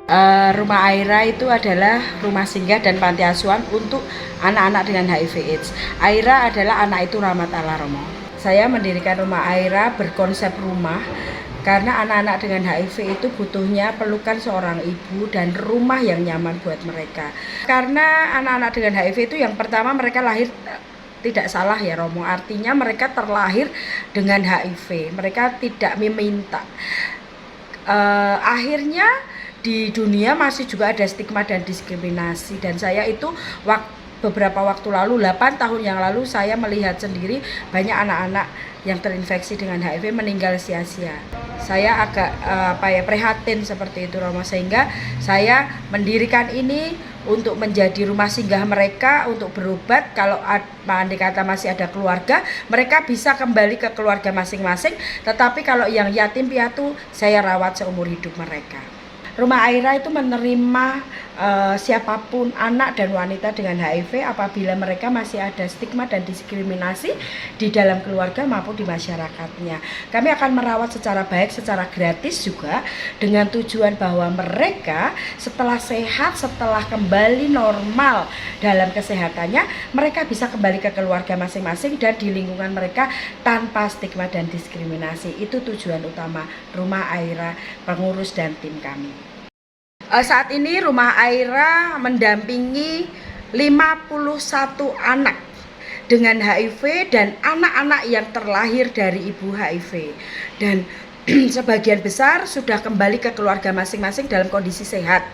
Rumah Aira itu adalah rumah singgah dan panti asuhan untuk anak-anak dengan HIV/AIDS. Aira adalah anak itu rahmat Allah Romo. Saya mendirikan rumah Aira berkonsep rumah karena anak-anak dengan HIV itu butuhnya pelukan seorang ibu dan rumah yang nyaman buat mereka. Karena anak-anak dengan HIV itu yang pertama mereka lahir tidak salah ya Romo, artinya mereka terlahir dengan HIV, mereka tidak meminta. Akhirnya di dunia masih juga ada stigma dan diskriminasi, dan saya itu beberapa waktu lalu, 8 tahun yang lalu, saya melihat sendiri banyak anak-anak yang terinfeksi dengan HIV meninggal sia-sia. Saya agak prihatin seperti itu Romo, sehingga saya mendirikan ini untuk menjadi rumah singgah mereka untuk berobat. Kalau andai kata masih ada keluarga, mereka bisa kembali ke keluarga masing-masing, tetapi kalau yang yatim piatu saya rawat seumur hidup mereka. Rumah Aira itu menerima siapapun anak dan wanita dengan HIV apabila mereka masih ada stigma dan diskriminasi di dalam keluarga maupun di masyarakatnya. Kami akan merawat secara baik, secara gratis juga, dengan tujuan bahwa mereka setelah sehat, setelah kembali normal dalam kesehatannya, mereka bisa kembali ke keluarga masing-masing dan di lingkungan mereka tanpa stigma dan diskriminasi. Itu tujuan utama Rumah Aira, pengurus dan tim kami. Saat ini Rumah Aira mendampingi 51 anak dengan HIV dan anak-anak yang terlahir dari ibu HIV, dan sebagian besar sudah kembali ke keluarga masing-masing dalam kondisi sehat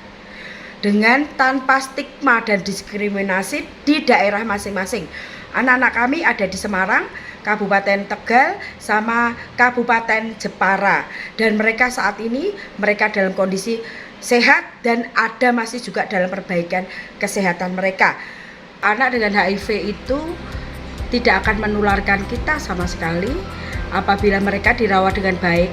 dengan tanpa stigma dan diskriminasi di daerah masing-masing. Anak-anak kami ada di Semarang, Kabupaten Tegal, sama Kabupaten Jepara, dan mereka saat ini dalam kondisi sehat dan ada masih juga dalam perbaikan kesehatan mereka. Anak dengan HIV itu tidak akan menularkan kita sama sekali apabila mereka dirawat dengan baik.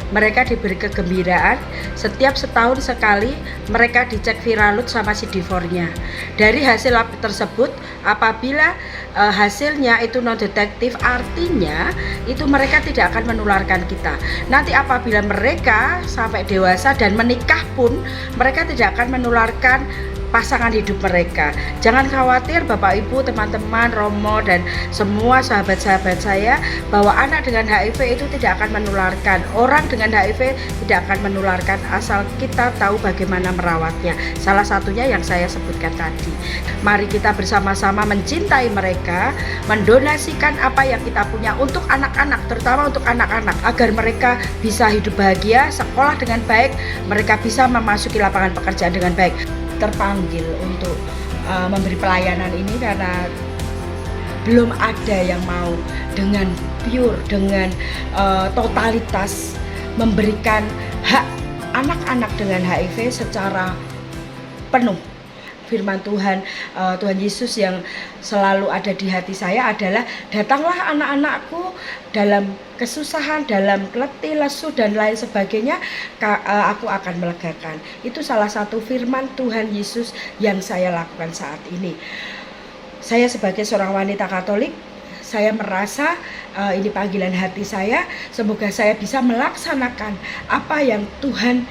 Mereka diberi kegembiraan, setiap setahun sekali mereka dicek viral load sama CD4-nya. Dari hasil lab tersebut, apabila hasilnya itu non-detektif, artinya itu mereka tidak akan menularkan kita. Nanti apabila mereka sampai dewasa dan menikah pun, mereka tidak akan menularkan pasangan hidup mereka. Jangan khawatir Bapak Ibu, teman-teman, Romo dan semua sahabat-sahabat saya, bahwa anak dengan HIV itu tidak akan menularkan. Orang dengan HIV tidak akan menularkan asal kita tahu bagaimana merawatnya. Salah satunya yang saya sebutkan tadi. Mari kita bersama-sama mencintai mereka, mendonasikan apa yang kita punya untuk anak-anak, terutama untuk anak-anak, agar mereka bisa hidup bahagia, sekolah dengan baik, mereka bisa memasuki lapangan pekerjaan dengan baik. Terpanggil untuk memberi pelayanan ini karena belum ada yang mau dengan pure, dengan totalitas memberikan hak anak-anak dengan HIV secara penuh. Firman Tuhan, Tuhan Yesus yang selalu ada di hati saya adalah, datanglah anak-anakku dalam kesusahan, dalam letih, lesu dan lain sebagainya, aku akan melegakan. Itu salah satu firman Tuhan Yesus yang saya lakukan saat ini. Saya sebagai seorang wanita Katolik, saya merasa ini panggilan hati saya. Semoga saya bisa melaksanakan apa yang Tuhan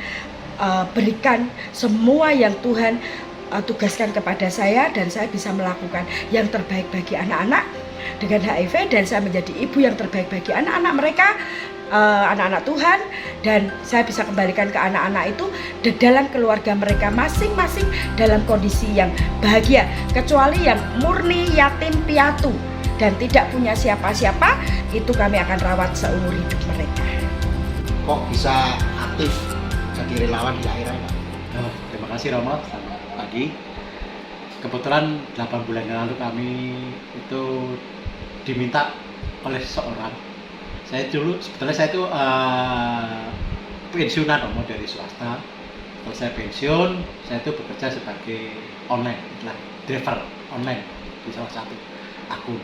berikan, semua yang Tuhan tugaskan kepada saya, dan saya bisa melakukan yang terbaik bagi anak-anak dengan HIV, dan saya menjadi ibu yang terbaik bagi anak-anak mereka, anak-anak Tuhan, dan saya bisa kembalikan ke anak-anak itu di dalam keluarga mereka masing-masing dalam kondisi yang bahagia, kecuali yang murni yatim piatu dan tidak punya siapa-siapa, itu kami akan rawat seumur hidup mereka. Kok bisa aktif jadi relawan di Aira? Terima kasih Romo, selamat pagi. Kebetulan 8 bulan yang lalu kami itu diminta oleh seseorang. Saya itu pensiunan Romo dari swasta. Kalau saya pensiun, saya itu bekerja sebagai online, driver online di salah satu akun.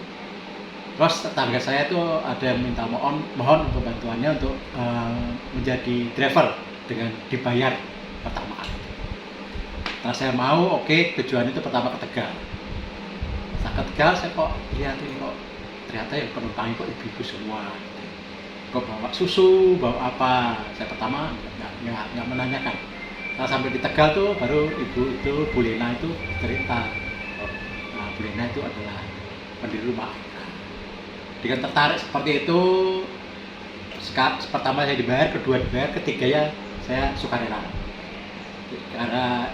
Terus tetangga saya itu ada yang minta mohon untuk bantuannya untuk menjadi driver dengan dibayar pertama. Nah saya mau, oke, tujuan itu pertama ke Tegal. Nah ke Tegal saya kok lihat ini kok ternyata yang penumpang kok ibu-ibu semua. Kok bawa susu, bawa apa? Saya pertama nggak menanyakan. Nah, sampai di Tegal tuh baru ibu itu Bu Lena itu cerita. Nah, Bu Lena itu adalah pendiri rumah Aira. Dengan tertarik seperti itu, pertama saya dibayar, kedua dibayar, ketiga ya saya sukarela. Karena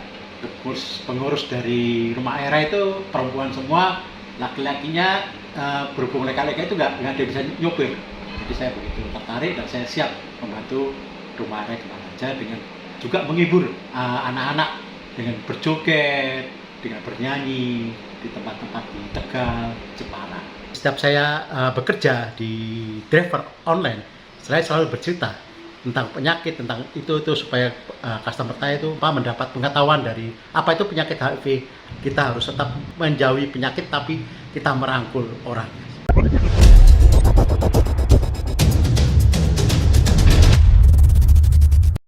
pengurus dari rumah Aira itu perempuan semua, laki-lakinya berhubung leka-leka itu nggak ada bisa nyopir. Jadi saya begitu tertarik dan saya siap membantu rumah Aira di mana saja, dengan juga menghibur anak-anak dengan berjoget, dengan bernyanyi di tempat-tempat di Tegal, Jepara. Setiap saya bekerja di driver online, saya selalu bercerita tentang penyakit, tentang itu supaya customer saya itu mendapat pengetahuan dari apa itu penyakit HIV. Kita harus tetap menjauhi penyakit, tapi kita merangkul orang.